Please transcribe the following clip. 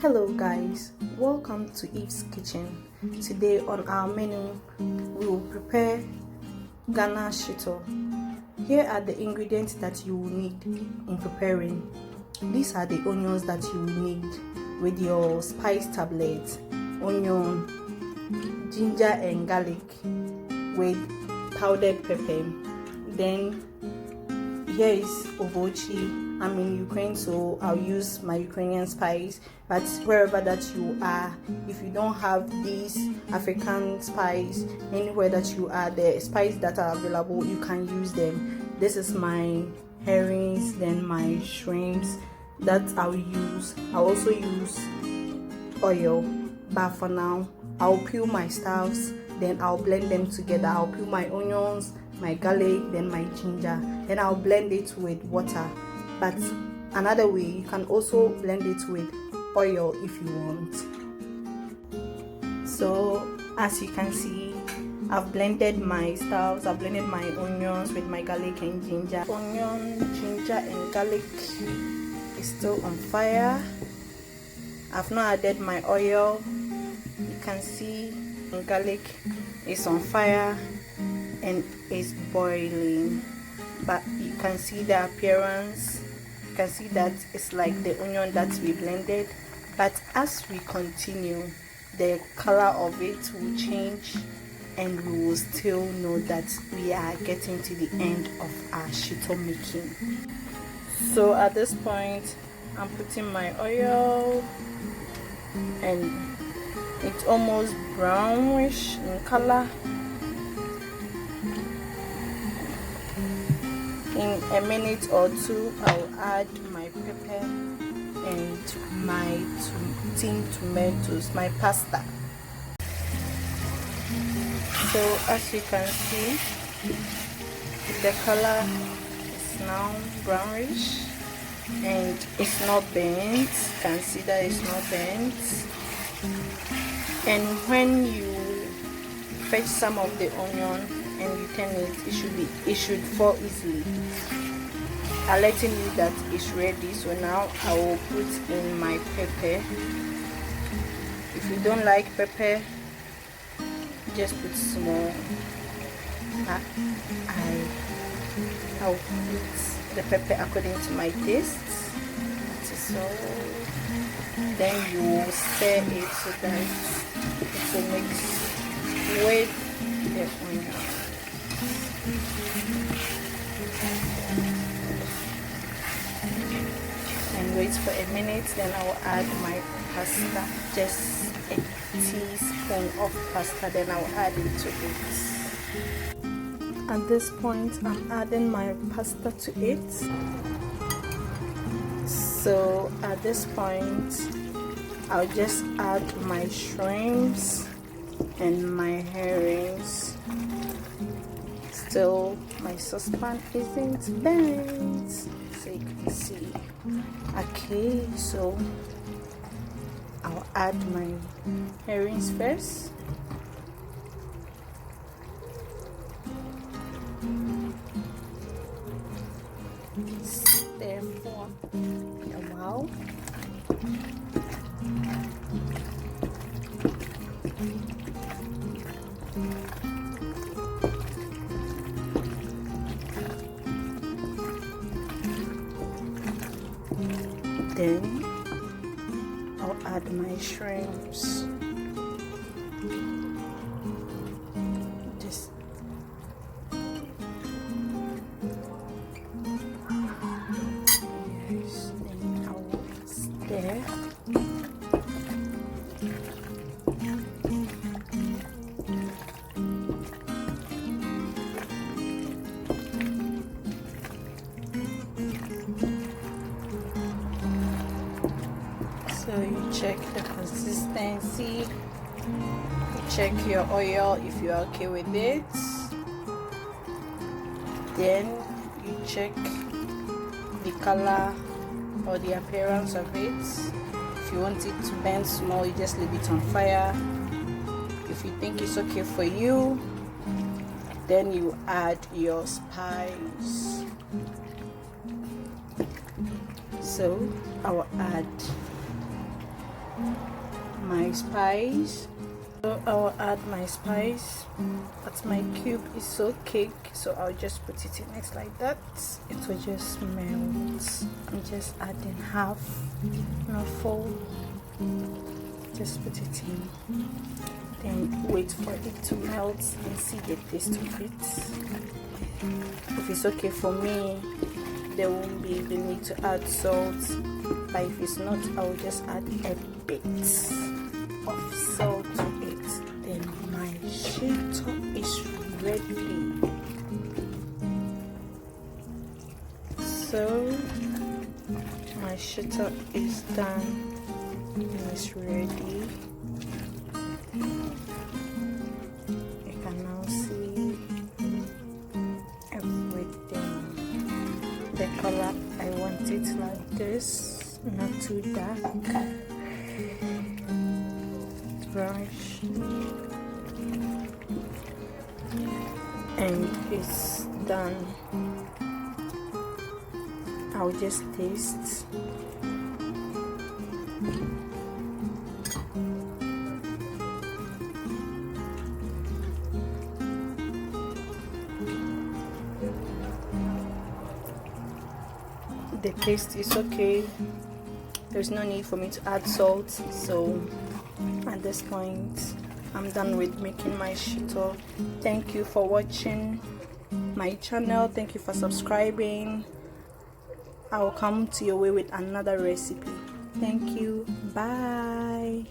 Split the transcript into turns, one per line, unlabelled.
Hello guys, welcome to Eve's Kitchen. Today on our menu, we will prepare Ghana Shito. Here are the ingredients that you will need in preparing. These are the onions that you will need with your spice tablets, onion, ginger and garlic with powdered pepper. Then here is obochi. I'm in Ukraine, so I'll use my Ukrainian spice, but wherever that you are, if you don't have this African spice, anywhere that you are, the spice that are available, you can use them. This is my herrings, then my shrimps that I'll use. I'll also use oil, but for now I'll peel my stuffs, then I'll blend them together. I'll peel my onions, my garlic, then my ginger, then I'll blend it with water. But another way, you can also blend it with oil if you want. So as you can see, I've blended my stuffs. I've blended my onions with my garlic and ginger. Onion, ginger and garlic is still on fire. I've not added my oil. You can see the garlic is on fire and is boiling, but you can see the appearance. You can see that it's like the onion that we blended, but as we continue, the color of it will change and we will still know that we are getting to the end of our shito making. So at this point, I'm putting my oil and it's almost brownish in color. In a minute or two, I'll add my pepper and my tinned tomatoes, my pasta. So as you can see, the color is now brownish and it's not burnt. You can see that it's not burnt. And when you fetch some of the onion and you turn it, it should fall easily, alerting you that it's ready. So now I will put in my pepper. If you don't like pepper, just put small. I'll put the pepper according to my taste. So then you will stir it so that it will mix with the onion. And wait for a minute, then I will add my pasta, just a teaspoon of pasta, then I will add it to it. At this point, I'm adding my pasta to it. So at this point, I'll just add my shrimps and my herrings. Still, my saucepan isn't burnt, so you can see. Okay, so I'll add my herrings first. Stir for a while. Then I'll add my shrimps. Just yes, then I'll stir. So you check the consistency, you check your oil if you're okay with it, then you check the color or the appearance of it. If you want it to burn small, you just leave it on fire. If you think it's okay for you, then you add your spice. So I will add my spice. So I will add my spice, but my cube is so cake, so I'll just put it in it like that. It will just melt. I'm just adding half, not full. Just put it in, then wait for it to melt and see the taste of it. If it's okay for me, there won't be the need to add salt, but if it's not, I will just add a bit of salt to it. Then my shito is ready. So my shito is done and it's ready. You can now see everything. The color, I want it like this, not too dark. Brush, and it's done. I'll just taste. The taste is okay. There's no need for me to add salt, so at this point I'm done with making my shito. Thank you for watching my channel. Thank you for subscribing. I will come to your way with another recipe. Thank you. Bye.